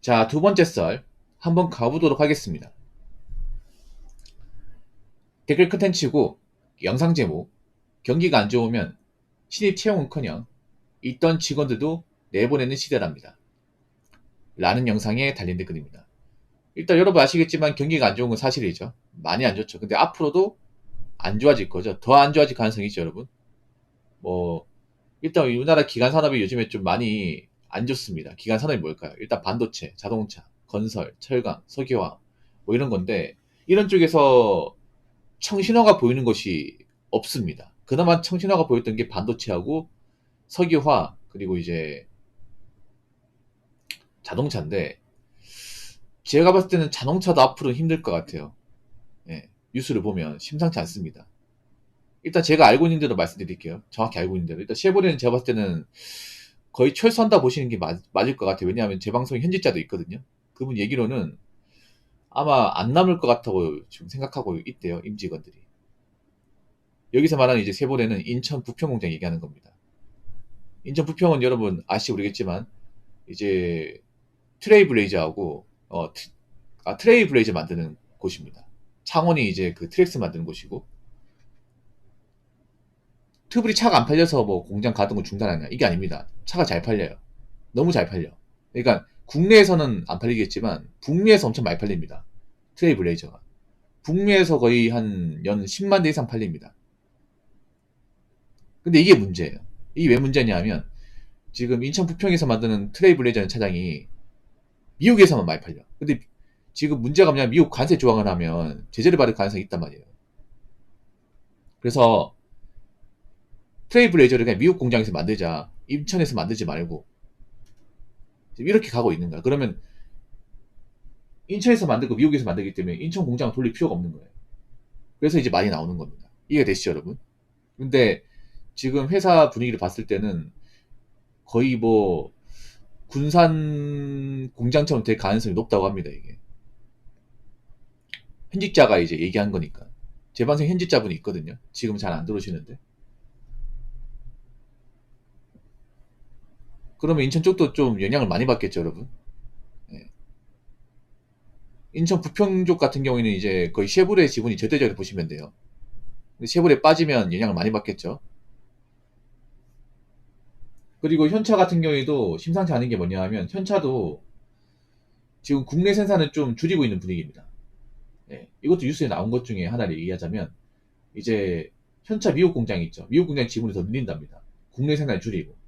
자, 두 번째 썰 한번 가보도록 하겠습니다. 댓글 컨텐츠고 영상 제목 경기가 안 좋으면 신입 채용은커녕 있던 직원들도 내보내는 시대랍니다. 라는 영상에 달린 댓글입니다. 일단 여러분 아시겠지만 경기가 안 좋은 건 사실이죠. 많이 안 좋죠. 근데 앞으로도 안 좋아질 거죠. 더 안 좋아질 가능성이 있죠, 여러분. 뭐 일단 우리나라 기간 산업이 요즘에 좀 많이 안 좋습니다. 기간 산업이 뭘까요? 일단 반도체, 자동차, 건설, 철강, 석유화 뭐 이런 건데 이런 쪽에서 청신호가 보이는 것이 없습니다. 그나마 청신호가 보였던 게 반도체하고 석유화 그리고 이제 자동차인데 제가 봤을 때는 자동차도 앞으로 힘들 것 같아요. 예, 뉴스를 보면 심상치 않습니다. 일단 제가 알고 있는 대로 말씀드릴게요. 정확히 알고 있는 대로. 일단 쉐보레는 제가 봤을 때는 거의 철수한다 보시는 게 맞을 것 같아요. 왜냐하면 제 방송에 현직자도 있거든요. 그분 얘기로는 아마 안 남을 것 같다고 지금 생각하고 있대요. 임직원들이. 여기서 말하는 이제 쉐보레는 인천 부평 공장 얘기하는 겁니다. 인천 부평은 여러분 아시고 그러겠지만 이제 트레이블레이저하고 트레이블레이저 만드는 곳입니다. 창원이 이제 그 트랙스 만드는 곳이고 트블이 차가 안 팔려서 뭐 공장 가동을 중단하냐 이게 아닙니다. 차가 잘 팔려요. 너무 잘 팔려. 그러니까 국내에서는 안 팔리겠지만 북미에서 엄청 많이 팔립니다. 트레이블레이저가. 북미에서 거의 한 연 10만 대 이상 팔립니다. 근데 이게 문제예요. 이게 왜 문제냐면 지금 인천 부평에서 만드는 트레이블레이저는 차량이 미국에서만 많이 팔려. 근데 지금 문제가 뭐냐면 미국 관세 조항을 하면 제재를 받을 가능성이 있단 말이에요. 그래서 트레이블레이저를 그냥 미국 공장에서 만들자. 인천에서 만들지 말고 지금 이렇게 가고 있는 거야. 그러면 인천에서 만들고 미국에서 만들기 때문에 인천 공장을 돌릴 필요가 없는 거예요. 그래서 이제 많이 나오는 겁니다. 이해가 되시죠, 여러분? 근데 지금 회사 분위기를 봤을 때는 거의 뭐 군산 공장처럼 될 가능성이 높다고 합니다, 이게. 현직자가 이제 얘기한 거니까. 제 방송 현직자분이 있거든요. 지금 잘 안 들어오시는데. 그러면 인천 쪽도 좀 영향을 많이 받겠죠, 여러분. 예. 인천 부평 쪽 같은 경우에는 이제 거의 쉐보레 지분이 절대적으로 보시면 돼요. 근데 쉐보레 빠지면 영향을 많이 받겠죠. 그리고 현차 같은 경우에도 심상치 않은 게 뭐냐 하면 현차도 지금 국내 생산을 좀 줄이고 있는 분위기입니다. 예. 이것도 뉴스에 나온 것 중에 하나를 얘기하자면 이제 현차 미국 공장이 있죠. 미국 공장 지분을 더 늘린답니다. 국내 생산을 줄이고.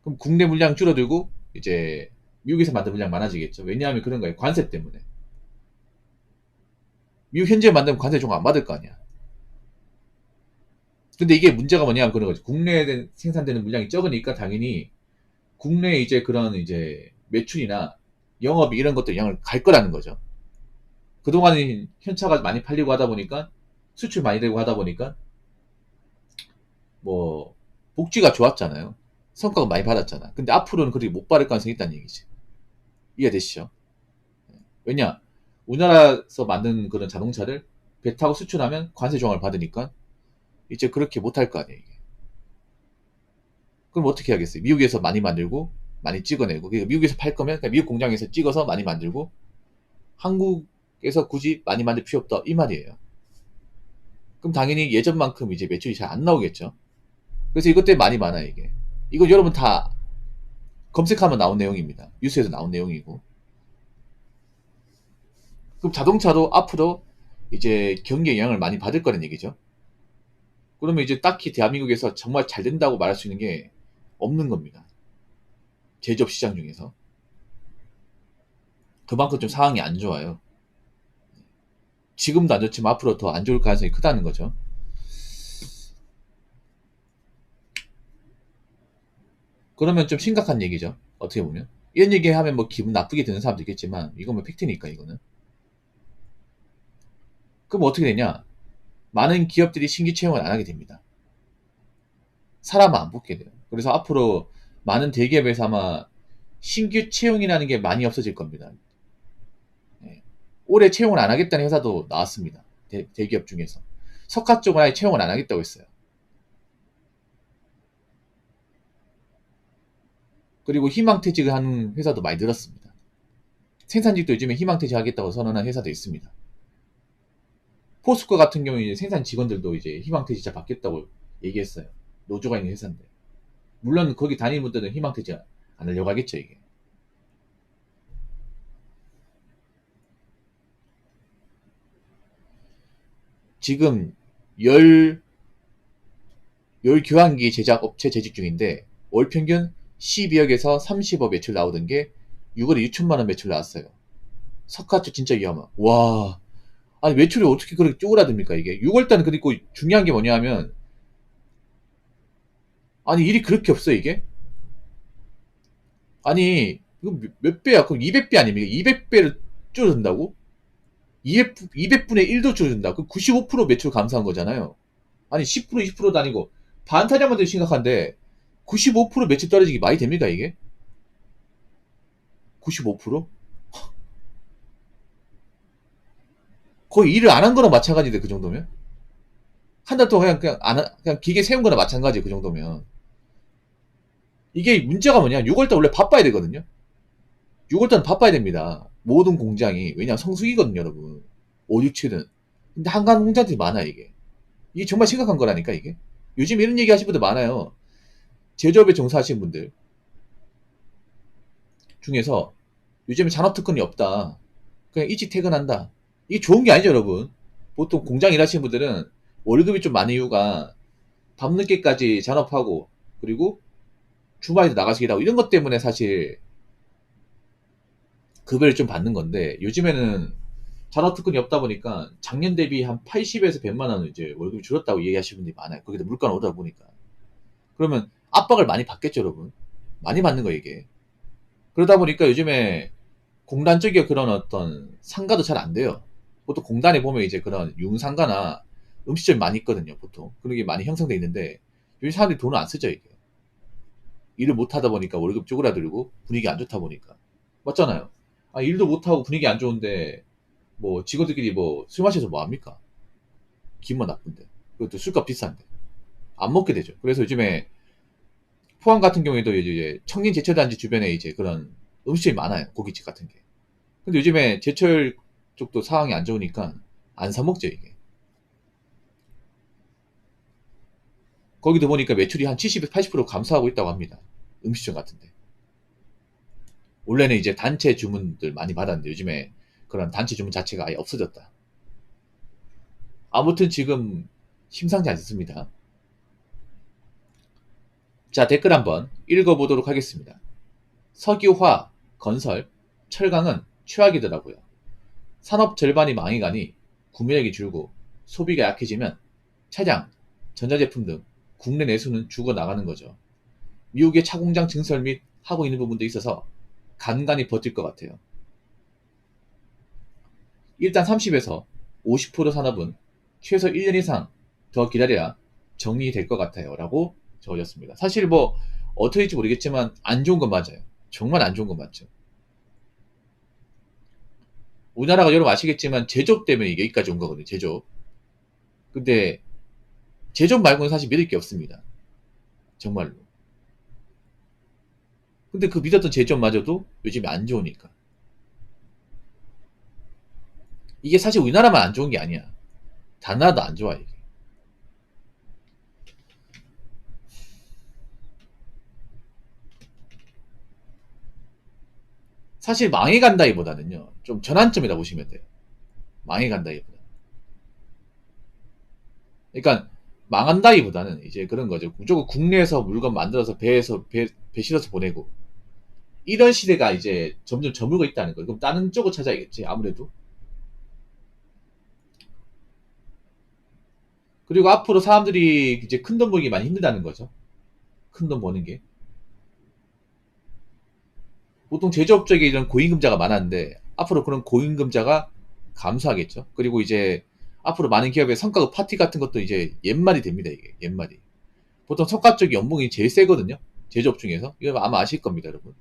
그럼 국내 물량 줄어들고 이제 미국에서 만든 물량 많아지겠죠. 왜냐하면 그런 거예요. 관세 때문에. 미국 현지에 만들면 관세 좀 안 받을 거 아니야. 근데 이게 문제가 뭐냐면 그런 거죠. 국내에 생산되는 물량이 적으니까 당연히 국내에 이제 그런 이제 매출이나 영업이 이런 것들 양을 갈 거라는 거죠. 그동안은 현차가 많이 팔리고 하다 보니까 수출 많이 되고 하다 보니까 뭐 복지가 좋았잖아요. 성과가 많이 받았잖아. 근데 앞으로는 그렇게 못 받을 가능성이 있다는 얘기지. 이해되시죠? 왜냐? 우리나라에서 만든 그런 자동차를 배 타고 수출하면 관세 조항을 받으니까 이제 그렇게 못 할 거 아니에요. 이게. 그럼 어떻게 하겠어요? 미국에서 많이 만들고 많이 찍어내고 그러니까 미국에서 팔 거면 그냥 미국 공장에서 찍어서 많이 만들고 한국에서 굳이 많이 만들 필요 없다 이 말이에요. 그럼 당연히 예전만큼 이제 매출이 잘 안 나오겠죠. 그래서 이것 때문에 많이 많아요 이게. 이거 여러분 다 검색하면 나온 내용입니다. 뉴스에서 나온 내용이고. 그럼 자동차도 앞으로 이제 경기에 영향을 많이 받을 거라는 얘기죠. 그러면 이제 딱히 대한민국에서 정말 잘 된다고 말할 수 있는 게 없는 겁니다. 제조업 시장 중에서. 그만큼 좀 상황이 안 좋아요. 지금도 안 좋지만 앞으로 더 안 좋을 가능성이 크다는 거죠. 그러면 좀 심각한 얘기죠. 어떻게 보면. 이런 얘기 하면 뭐 기분 나쁘게 드는 사람도 있겠지만 이건 뭐 팩트니까 이거는. 그럼 어떻게 되냐? 많은 기업들이 신규 채용을 안 하게 됩니다. 사람을 안 뽑게 돼요. 그래서 앞으로 많은 대기업에서 아마 신규 채용이라는 게 많이 없어질 겁니다. 예. 올해 채용을 안 하겠다는 회사도 나왔습니다. 대기업 중에서. 석화 쪽은 아예 채용을 안 하겠다고 했어요. 그리고 희망퇴직을 하는 회사도 많이 늘었습니다. 생산직도 요즘에 희망퇴직하겠다고 선언한 회사도 있습니다. 포스코 같은 경우에 이제 생산 직원들도 이제 희망퇴직자 받겠다고 얘기했어요. 노조가 있는 회사인데. 물론 거기 다니는 분들은 희망퇴직 안 하려고 하겠죠, 이게. 지금 열 교환기 제작 업체 재직 중인데 월 평균 12억에서 30억 매출 나오던 게 6월에 6천만 원 매출 나왔어요. 석가초 진짜 위험하. 와, 아니 매출이 어떻게 그렇게 쪼그라듭니까 이게? 6월달은 그리고 중요한 게 뭐냐면 아니 일이 그렇게 없어 이게? 아니 이거 몇 배야? 그럼 200배 아닙니까? 200배를 줄어든다고? 200분의 1도 줄어든다. 그 95% 매출 감소한 거잖아요. 아니 10% 20%도 아니고 반타작만 돼도 심각한데 95% 매출 떨어지기 많이 됩니까 이게? 95%? 거의 일을 안 한 거나 마찬가지인데 그 정도면? 한 달 동안 그냥 기계 세운 거나 마찬가지 그 정도면. 이게 문제가 뭐냐? 6월달 원래 바빠야 되거든요. 6월달은 바빠야 됩니다. 모든 공장이. 왜냐면 성수기거든요, 여러분. 5, 6, 7은. 근데 한간 공장들이 많아, 이게. 이게 정말 심각한 거라니까, 이게. 요즘 이런 얘기 하시는 분들 많아요. 제조업에 종사하시는 분들 중에서 요즘에 산업특권이 없다. 그냥 일찍 퇴근한다. 이게 좋은 게 아니죠, 여러분. 보통 공장 일하시는 분들은 월급이 좀 많은 이유가 밤늦게까지 잔업하고, 그리고 주말에도 나가서 일하고, 이런 것 때문에 사실 급여를 좀 받는 건데, 요즘에는 산업특권이 없다 보니까 작년 대비 한 80에서 100만 원 이제 월급이 줄었다고 얘기하시는 분들이 많아요. 거기다 물가는 오르다 보니까. 그러면 압박을 많이 받겠죠, 여러분. 많이 받는 거 이게. 그러다 보니까 요즘에 공단 쪽에 그런 어떤 상가도 잘 안 돼요. 보통 공단에 보면 이제 그런 융상가나 음식점이 많이 있거든요, 보통. 그런 게 많이 형성돼 있는데, 요즘 사람들이 돈을 안 쓰죠, 이게. 일을 못 하다 보니까 월급 쪼그라들고 분위기 안 좋다 보니까. 맞잖아요. 아, 일도 못 하고 분위기 안 좋은데, 뭐 직원들끼리 뭐 술 마셔서 뭐 합니까? 기분 나쁜데. 그것도 술값 비싼데. 안 먹게 되죠. 그래서 요즘에 포항 같은 경우에도 이제 청린 제철단지 주변에 이제 그런 음식점이 많아요. 고깃집 같은 게. 근데 요즘에 제철 쪽도 상황이 안 좋으니까 안 사 먹죠, 이게. 거기도 보니까 매출이 한 70에서 80% 감소하고 있다고 합니다. 음식점 같은데. 원래는 이제 단체 주문들 많이 받았는데 요즘에 그런 단체 주문 자체가 아예 없어졌다. 아무튼 지금 심상치 않습니다. 자, 댓글 한번 읽어보도록 하겠습니다. 석유화, 건설, 철강은 최악이더라고요. 산업 절반이 망해가니 구매력이 줄고 소비가 약해지면 차량, 전자제품 등 국내 내수는 죽어나가는 거죠. 미국의 차공장 증설 및 하고 있는 부분도 있어서 간간히 버틸 것 같아요. 일단 30에서 50% 산업은 최소 1년 이상 더 기다려야 정리될 것 같아요. 라고 적어졌습니다. 사실 뭐 어떻게 될지 모르겠지만 안 좋은 건 맞아요. 정말 안 좋은 건 맞죠. 우리나라가 여러분 아시겠지만 제조업 때문에 이게 여기까지 온 거거든요. 제조업. 근데 제조업 말고는 사실 믿을 게 없습니다. 정말로. 근데 그 믿었던 제조업마저도 요즘에 안 좋으니까. 이게 사실 우리나라만 안 좋은 게 아니야. 다른 나라도 안 좋아, 이게. 사실 망해간다기보다는요. 좀 전환점이다 보시면 돼요. 망해간다기보다. 그러니까 망한다기보다는 이제 그런 거죠. 무조건 국내에서 물건 만들어서 배 실어서 보내고 이런 시대가 이제 점점 저물고 있다는 거예요. 그럼 다른 쪽을 찾아야겠지, 아무래도. 그리고 앞으로 사람들이 이제 큰돈 벌기 많이 힘들다는 거죠. 큰 돈 버는 게. 보통 제조업 쪽에 이런 고임금자가 많았는데 앞으로 그런 고임금자가 감소하겠죠. 그리고 이제 앞으로 많은 기업의 성과급 파티 같은 것도 이제 옛말이 됩니다. 이게 옛말이. 보통 성과 쪽 연봉이 제일 세거든요. 제조업 중에서. 이거 아마 아실 겁니다, 여러분.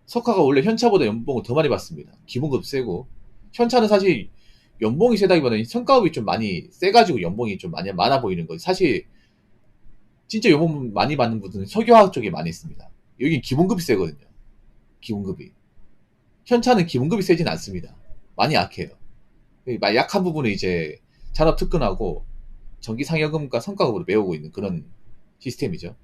석화가 원래 현차보다 연봉을 더 많이 받습니다. 기본급 세고. 현차는 사실 연봉이 세다기보다는 성과급이 좀 많이 세가지고 연봉이 좀 많이 많아 보이는 거예요. 사실 진짜 연봉 많이 받는 분들은 석유화학 쪽에 많이 있습니다. 여기 기본급이 세거든요. 기본급이. 현차는 기본급이 세진 않습니다. 많이 약해요. 약한 부분은 이제 산업 특근하고 전기 상여금과 성과급으로 메우고 있는 그런 시스템이죠.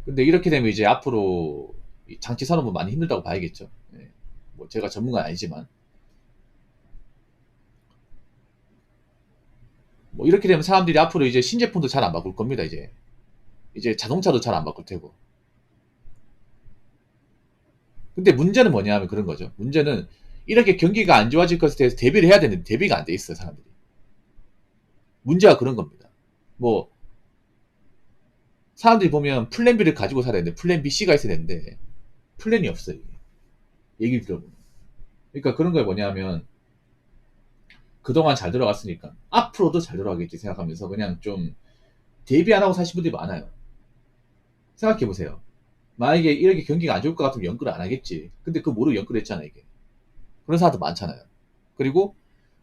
근데 이렇게 되면 이제 앞으로 장치 산업은 많이 힘들다고 봐야겠죠. 예. 뭐 제가 전문가는 아니지만 뭐 이렇게 되면 사람들이 앞으로 이제 신제품도 잘 안 바꿀 겁니다. 이제 자동차도 잘 안 바꿀 테고. 근데 문제는 뭐냐 하면 그런 거죠. 문제는 이렇게 경기가 안 좋아질 것에 대해서 대비를 해야 되는데 대비가 안 돼 있어요, 사람들이. 문제가 그런 겁니다. 뭐 사람들이 보면 플랜 B를 가지고 살아야 되는데 플랜 B, C가 있어야 되는데 플랜이 없어요. 이게. 얘기를 들어보면. 그러니까 그런 게 뭐냐면 그동안 잘 들어갔으니까 앞으로도 잘 들어가겠지 생각하면서 그냥 좀 대비 안 하고 사신 분들이 많아요. 생각해 보세요. 만약에 이렇게 경기가 안 좋을 것 같으면 연끌을 안 하겠지. 근데 그거 모르고 연끌했잖아 이게. 그런 사람도 많잖아요. 그리고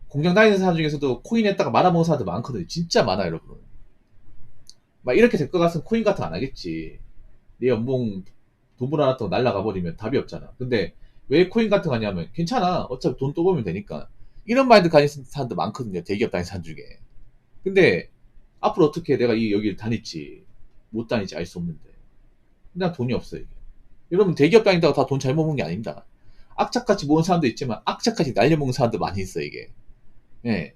공장 다니는 사람 중에서도 코인 했다가 말아먹은 사람도 많거든요. 진짜 많아요, 여러분. 막 이렇게 될 것 같으면 코인 같은 거 안 하겠지. 내 연봉 돈 벌어놨다고 날라가 버리면 답이 없잖아. 근데 왜 코인 같은 거 하냐면 괜찮아. 어차피 돈 또 벌면 되니까. 이런 마인드 가진 사람도 많거든요. 대기업 다니는 사람 중에. 근데 앞으로 어떻게 내가 여기를 다닐지 못 다닐지 알 수 없는데. 그냥 돈이 없어요. 이게. 여러분 대기업 다닌다고 다 돈 잘 모으는 게 아닙니다. 악착같이 모은 사람도 있지만 악착같이 날려먹는 사람도 많이 있어 이게. 예.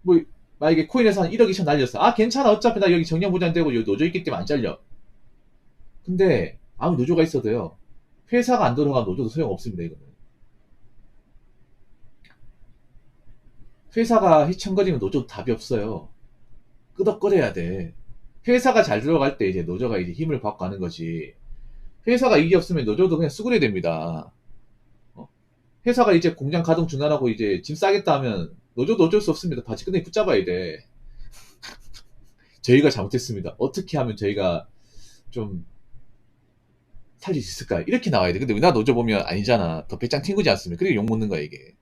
뭐 만약에 코인에서 한 1억 2천 날렸어. 아 괜찮아. 어차피 나 여기 정년보장되고 여기 노조 있기 때문에 안 잘려. 근데 아무 노조가 있어도요. 회사가 안 들어간 노조도 소용없습니다. 이거는. 회사가 휘청거리면 노조도 답이 없어요. 끄덕거려야 돼. 회사가 잘 들어갈 때 이제 노조가 이제 힘을 받고 하는 거지. 회사가 이게 없으면 노조도 그냥 수그려 됩니다. 어? 회사가 이제 공장 가동 중단하고 이제 짐 싸겠다 하면 노조도 어쩔 수 없습니다. 바지 끈에 붙잡아야 돼. 저희가 잘못했습니다. 어떻게 하면 저희가 좀 살릴 수 있을까요? 이렇게 나와야 돼. 근데 우리나라 노조 보면 아니잖아. 더 배짱 튕구지 않습니까? 그게 욕먹는 거야, 이게.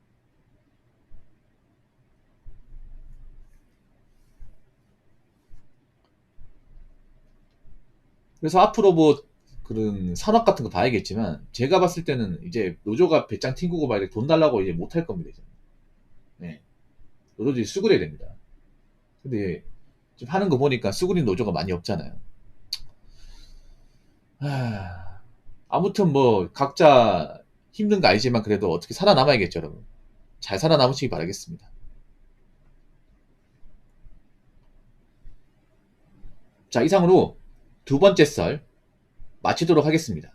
그래서 앞으로 뭐 그런 산업 같은 거 봐야겠지만 제가 봤을 때는 이제 노조가 배짱 튕구고 막 이렇게 돈 달라고 이제 못 할 겁니다. 이제. 네. 노조들이 수그려야 됩니다. 근데 좀 하는 거 보니까 수그린 노조가 많이 없잖아요. 하... 아무튼 뭐 각자 힘든 거 알지만 그래도 어떻게 살아남아야겠죠, 여러분. 잘 살아남으시기 바라겠습니다. 자, 이상으로 두 번째 썰 마치도록 하겠습니다.